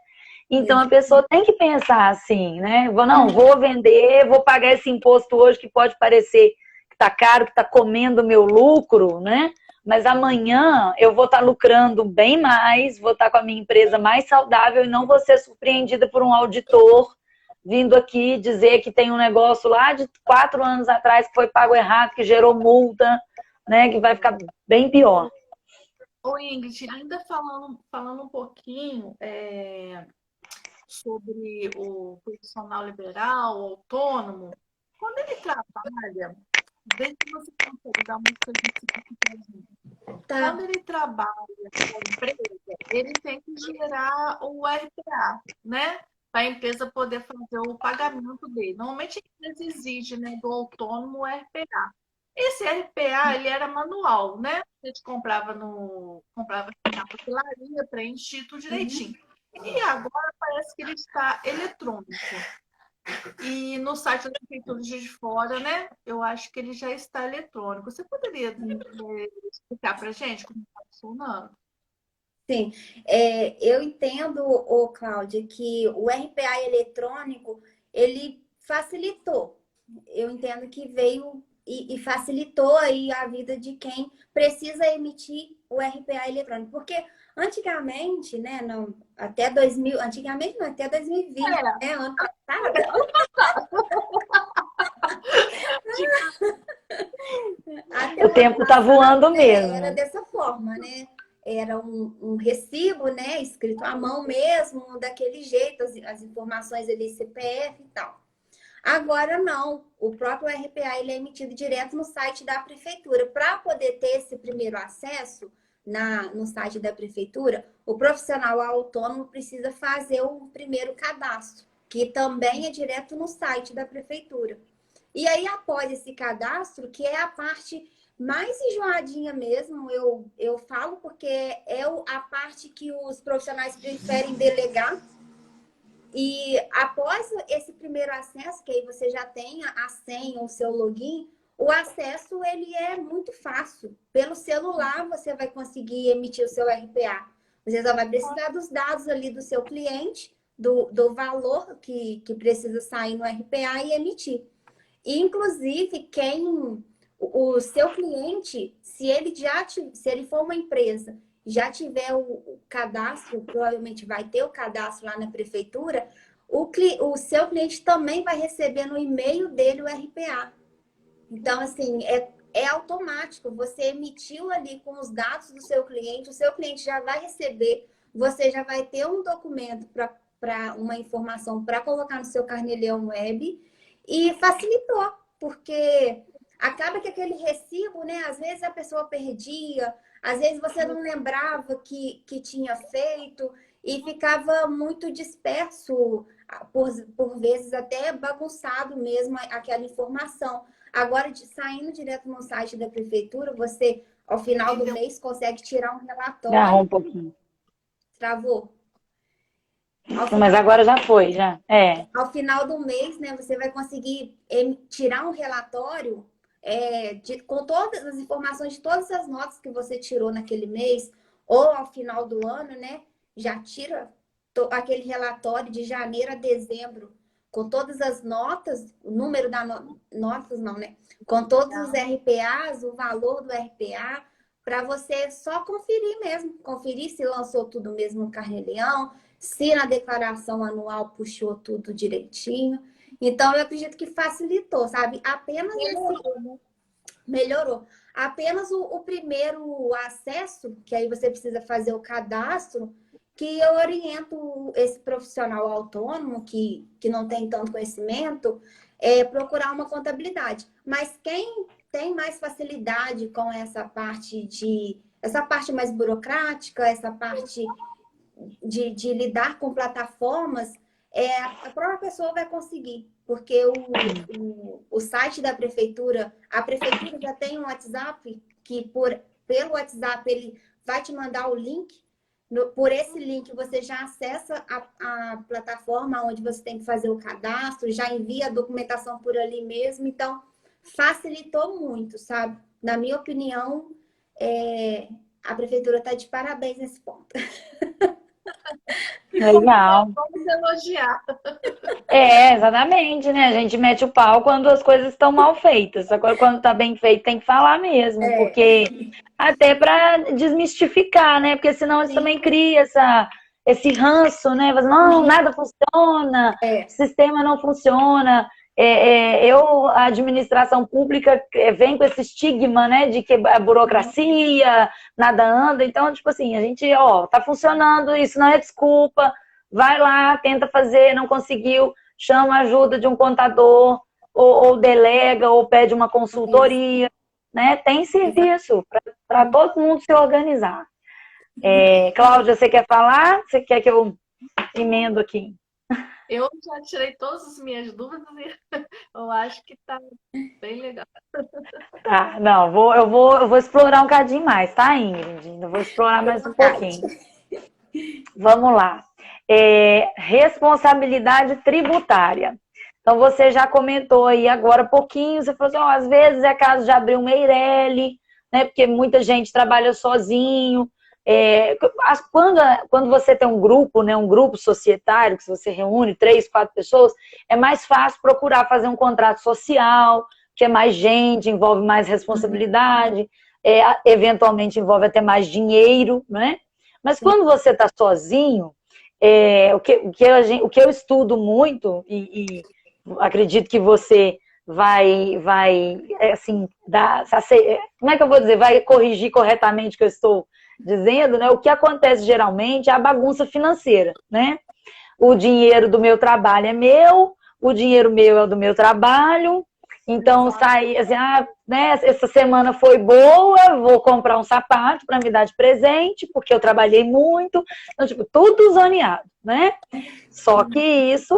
Então a pessoa tem que pensar assim, né? Não, vou vender, vou pagar esse imposto hoje que pode parecer que está caro, que está comendo o meu lucro, né? Mas amanhã eu vou estar lucrando bem mais, vou estar com a minha empresa mais saudável e não vou ser surpreendida por um auditor vindo aqui dizer que tem um negócio lá de 4 anos atrás que foi pago errado, que gerou multa, né? Que vai ficar bem pior. Ô Ingrid, ainda falando um pouquinho sobre o profissional liberal, o autônomo, quando ele trabalha, desde que você consegue dar uma experiência, Tá. quando ele trabalha na empresa, ele tem que gerar o RPA, né? Para a empresa poder fazer o pagamento dele. Normalmente a empresa exige, né, do autônomo o RPA. Esse RPA, ele era manual, né? A gente comprava na papelaria, preenchia tudo direitinho. E agora parece que ele está eletrônico. E no site da Prefeitura de Juiz de Fora, né? Eu acho que ele já está eletrônico. Você poderia explicar para a gente como está funcionando? Sim, eu entendo, Cláudia, que o RPA eletrônico, ele facilitou. Eu entendo que veio e facilitou aí a vida de quem precisa emitir o RPA eletrônico. Porque antigamente, né, não, até 2000, antigamente não, até 2020, né, ano passado. Até O tempo tá voando mesmo. Era dessa forma, né? Era um recibo, né? Escrito à mão mesmo, daquele jeito, as informações ali, CPF e tal. Agora não, o próprio RPA ele é emitido direto no site da prefeitura. Para poder ter esse primeiro acesso no site da prefeitura, o profissional autônomo precisa fazer o primeiro cadastro, que também é direto no site da prefeitura. E aí, após esse cadastro, que é a parte mais enjoadinha mesmo, eu falo porque é a parte que os profissionais preferem delegar. E após esse primeiro acesso, que aí você já tem a senha, o seu login, o acesso ele é muito fácil. Pelo celular você vai conseguir emitir o seu RPA. Você só vai precisar dos dados ali do seu cliente, do valor que precisa sair no RPA e emitir. E, inclusive, o seu cliente, se ele for uma empresa, já tiver o cadastro, provavelmente vai ter o cadastro lá na prefeitura, o seu cliente também vai receber no e-mail dele o RPA. Então, assim, é automático. Você emitiu ali com os dados do seu cliente, o seu cliente já vai receber, você já vai ter um documento para uma informação para colocar no seu carnê-leão web e facilitou, porque acaba que aquele recibo, né? Às vezes a pessoa perdia, às vezes você não lembrava que tinha feito e ficava muito disperso, por vezes até bagunçado mesmo aquela informação. Agora, saindo direto no site da prefeitura, você, ao final do mês, consegue tirar um relatório. Agarrou um pouquinho. Travou? Mas agora já foi, já. Ao final do mês, né, você vai conseguir tirar um relatório com todas as informações de todas as notas que você tirou naquele mês, ou ao final do ano, né, já tira aquele relatório de janeiro a dezembro, com todas as notas, o número das notas não, né? Com todos os RPAs, o valor do RPA, para você só conferir mesmo, conferir se lançou tudo mesmo no Carnê-Leão, se na declaração anual puxou tudo direitinho. Então, eu acredito que facilitou, sabe? Apenas melhorou. Apenas o primeiro acesso, que aí você precisa fazer o cadastro, que eu oriento esse profissional autônomo que não tem tanto conhecimento, procurar uma contabilidade. Mas quem tem mais facilidade com essa parte mais burocrática, essa parte de lidar com plataformas, a própria pessoa vai conseguir, porque o site da prefeitura, a prefeitura já tem um WhatsApp que pelo WhatsApp ele vai te mandar o link. Por esse link você já acessa a plataforma onde você tem que fazer o cadastro, já envia a documentação por ali mesmo, então facilitou muito, sabe? Na minha opinião, a prefeitura está de parabéns nesse ponto. Legal. elogiar. Exatamente, né? A gente mete o pau quando as coisas estão mal feitas. Agora, quando tá bem feito, tem que falar mesmo, porque até para desmistificar, né? Porque senão isso também cria esse ranço, né? Não, nada funciona, o sistema não funciona. A administração pública vem com esse estigma, né? De que a burocracia, nada anda. Então, tipo assim, a gente, tá funcionando, isso não é desculpa. Vai lá, tenta fazer, não conseguiu, chama a ajuda de um contador, ou delega, ou pede uma consultoria, né? Tem serviço para todo mundo se organizar. Cláudia, você quer falar? Você quer que eu emendo aqui? Eu já tirei todas as minhas dúvidas e eu acho que tá bem legal. Tá, não, eu vou explorar um cadinho mais, tá, Ingrid? Eu vou explorar mais um pouquinho. Vamos lá. Responsabilidade tributária. Então, você já comentou aí agora um pouquinho, você falou assim, às vezes é caso de abrir um Meirelli, né? Porque muita gente trabalha sozinho. Quando você tem um grupo, né, um grupo societário, que você reúne 3, 4 pessoas, é mais fácil procurar fazer um contrato social, que é mais gente, envolve mais responsabilidade, eventualmente envolve até mais dinheiro, né? Mas quando você está sozinho, o que eu estudo muito, e acredito que você vai assim, como é que eu vou dizer? Vai corrigir corretamente o que eu estou dizendo, né? O que acontece geralmente é a bagunça financeira, né? O dinheiro do meu trabalho é meu, o dinheiro meu é o do meu trabalho, então sai assim, né? Essa semana foi boa, vou comprar um sapato para me dar de presente, porque eu trabalhei muito, então, tipo, tudo zoneado, né? Só que isso,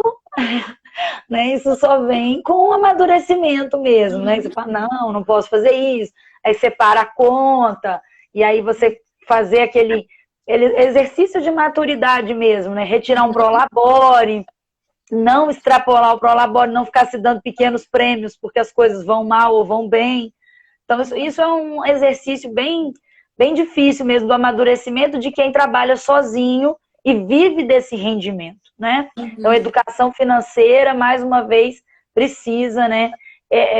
né? Isso só vem com o amadurecimento mesmo, né? Você fala, não posso fazer isso, aí separa a conta, e aí você fazer aquele exercício de maturidade mesmo, né? Retirar um prolabore, não extrapolar o prolabore, não ficar se dando pequenos prêmios porque as coisas vão mal ou vão bem. Então, isso é um exercício bem, bem difícil mesmo do amadurecimento de quem trabalha sozinho e vive desse rendimento, né? Então, a educação financeira, mais uma vez, precisa, né,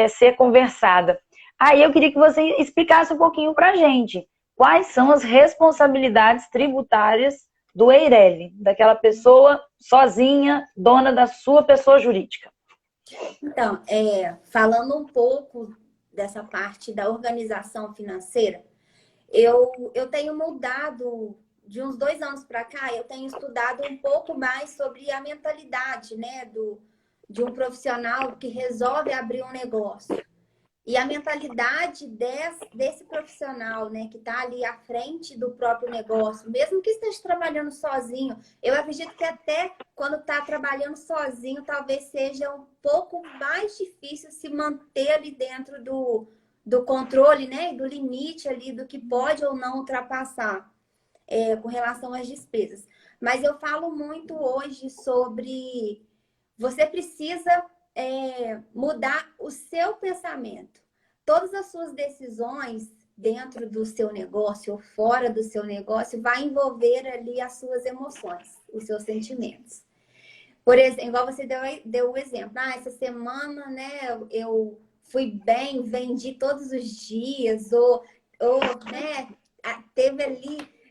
ser conversada. Aí eu queria que você explicasse um pouquinho pra gente quais são as responsabilidades tributárias do EIRELI, daquela pessoa sozinha, dona da sua pessoa jurídica. Então, falando um pouco dessa parte da organização financeira, eu tenho mudado, de uns 2 anos para cá, eu tenho estudado um pouco mais sobre a mentalidade, né, de um profissional que resolve abrir um negócio. E a mentalidade desse profissional, né, que está ali à frente do próprio negócio, mesmo que esteja trabalhando sozinho, eu acredito que até quando está trabalhando sozinho, talvez seja um pouco mais difícil se manter ali dentro do controle, né, do limite ali do que pode ou não ultrapassar com relação às despesas. Mas eu falo muito hoje sobre você precisa mudar o seu pensamento. Todas as suas decisões dentro do seu negócio ou fora do seu negócio vai envolver ali as suas emoções, os seus sentimentos. Por exemplo, igual você deu o exemplo. Essa semana, né, eu fui bem, vendi todos os dias, ou né, teve ali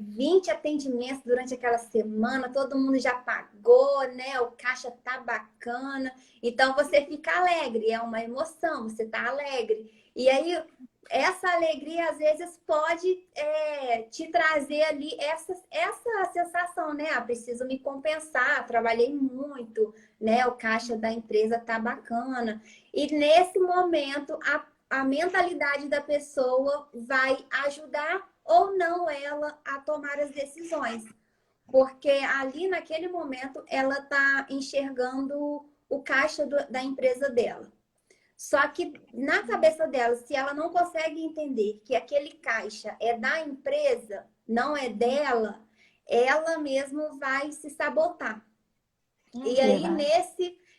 20 atendimentos durante aquela semana, todo mundo já pagou, né? O caixa tá bacana. Então você fica alegre, é uma emoção, você tá alegre. E aí, essa alegria às vezes pode te trazer ali essa sensação, né? Preciso me compensar, trabalhei muito, né? O caixa da empresa tá bacana. E nesse momento, a mentalidade da pessoa vai ajudar ou não ela a tomar as decisões. Porque ali, naquele momento, ela está enxergando o caixa da empresa dela. Só que na cabeça dela, se ela não consegue entender que aquele caixa é da empresa, não é dela, ela mesmo vai se sabotar. E aí,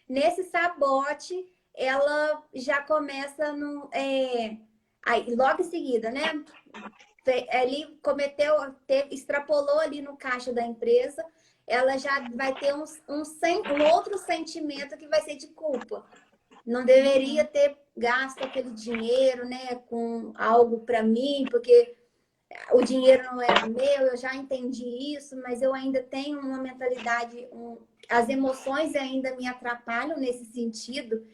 nesse sabote, ela já começa aí, logo em seguida, né? Ele extrapolou ali no caixa da empresa, ela já vai ter um outro sentimento que vai ser de culpa. Não deveria ter gasto aquele dinheiro, né, com algo para mim, porque o dinheiro não era meu, eu já entendi isso, mas eu ainda tenho uma mentalidade, as emoções ainda me atrapalham nesse sentido.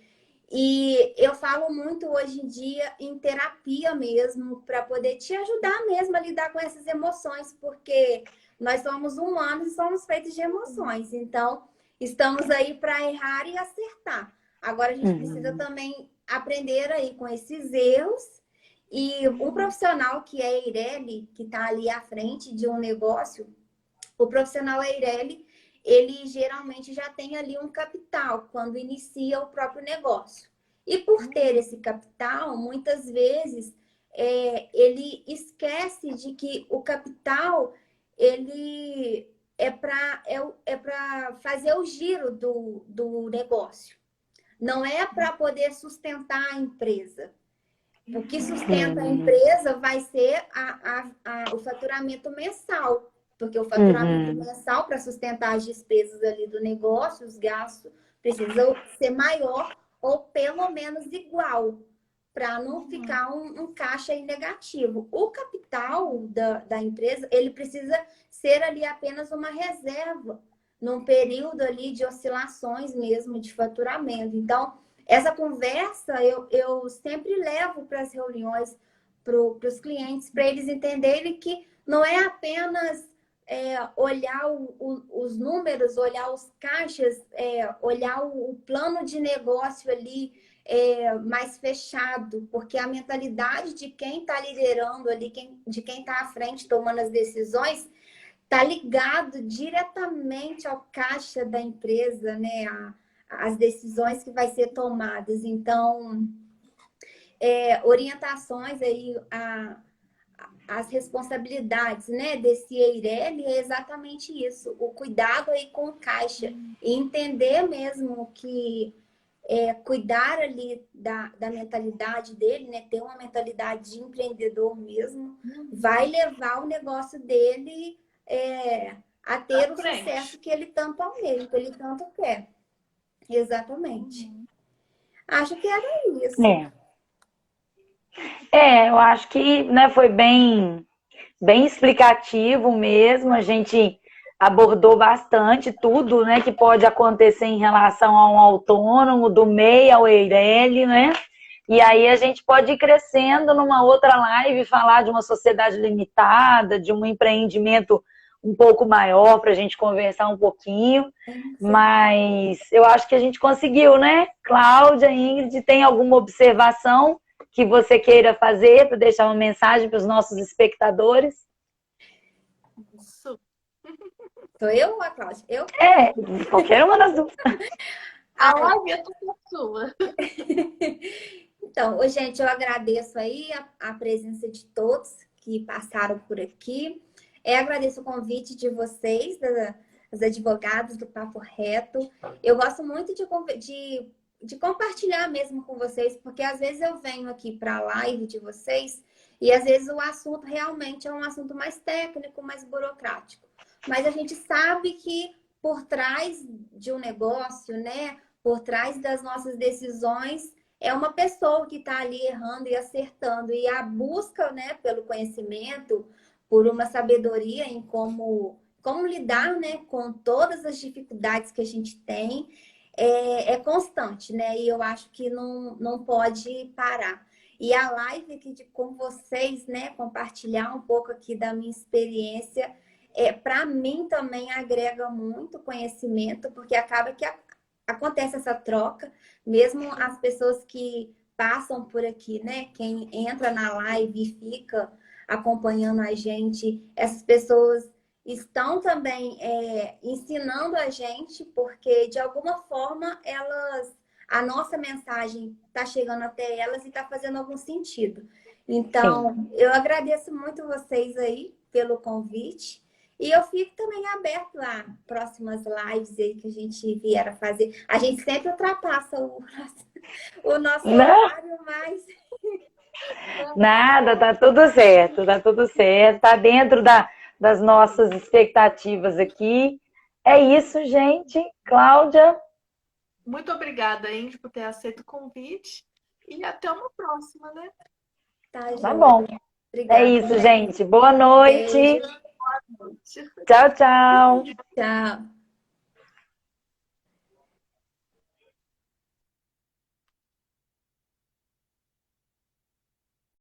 E eu falo muito hoje em dia em terapia mesmo, para poder te ajudar mesmo a lidar com essas emoções, porque nós somos humanos e somos feitos de emoções. Então, estamos aí para errar e acertar. Agora, a gente precisa também aprender aí com esses erros. E um profissional que é Eireli, que está ali à frente de um negócio, o profissional Eireli, ele geralmente já tem ali um capital quando inicia o próprio negócio. E por ter esse capital, muitas vezes, ele esquece de que o capital ele é para fazer o giro do negócio. Não é para poder sustentar a empresa. O que sustenta a empresa vai ser o faturamento mensal. Porque o faturamento mensal, para sustentar as despesas ali do negócio, os gastos, precisam ser maior ou pelo menos igual, para não ficar um caixa aí negativo. O capital da empresa, ele precisa ser ali apenas uma reserva, num período ali de oscilações mesmo de faturamento. Então, essa conversa eu sempre levo para as reuniões, para os clientes, para eles entenderem que não é apenas olhar os números, olhar os caixas, olhar o plano de negócio ali mais fechado, porque a mentalidade de quem está liderando ali, de quem está à frente tomando as decisões, está ligado diretamente ao caixa da empresa, né? As decisões que vai ser tomadas. Então, orientações aí, as responsabilidades, né, desse Eireli é exatamente isso, o cuidado aí com o caixa e entender mesmo que cuidar ali da mentalidade dele, né, ter uma mentalidade de empreendedor mesmo, vai levar o negócio dele a ter o sucesso que ele tanto almeja, que ele tanto quer. Exatamente. Acho que era isso. Eu acho que, né, foi bem explicativo mesmo. A gente abordou bastante tudo, né, que pode acontecer em relação a um autônomo, do MEI ao Eireli, né? E aí a gente pode ir crescendo numa outra live, falar de uma sociedade limitada, de um empreendimento um pouco maior, para a gente conversar um pouquinho. Mas eu acho que a gente conseguiu, né? Cláudia, Ingrid, tem alguma observação que você queira fazer para deixar uma mensagem para os nossos espectadores? Sou eu ou a Cláudia? Eu? Qualquer uma das duas. A live é toda sua. Então, gente, eu agradeço aí a presença de todos que passaram por aqui. Agradeço o convite de vocês, das advogadas do Papo Reto. Eu gosto muito de compartilhar mesmo com vocês, porque às vezes eu venho aqui para a live de vocês e às vezes o assunto realmente é um assunto mais técnico, mais burocrático. Mas a gente sabe que por trás de um negócio, né, por trás das nossas decisões, é uma pessoa que está ali errando e acertando. E a busca, né, pelo conhecimento, por uma sabedoria em como lidar, né, com todas as dificuldades que a gente tem, é constante, né? E eu acho que não pode parar. E a live aqui com vocês, né, compartilhar um pouco aqui da minha experiência, para mim também agrega muito conhecimento, porque acaba que acontece essa troca, mesmo as pessoas que passam por aqui, né? Quem entra na live e fica acompanhando a gente, essas pessoas estão também ensinando a gente, porque de alguma forma a nossa mensagem está chegando até elas e está fazendo algum sentido. Então, eu agradeço muito vocês aí pelo convite. E eu fico também aberto a próximas lives aí que a gente vier a fazer. A gente sempre ultrapassa o nosso horário, mas... Nada, tá tudo certo, tá tudo certo. Tá dentro das nossas expectativas aqui. É isso, gente. Cláudia, Muito obrigada, Índio, por ter aceito o convite. E até uma próxima, né? Tá, tá joia. bom. Obrigada. É isso, gente. Boa noite. Beijo. Noite. Tchau, tchau. Tchau.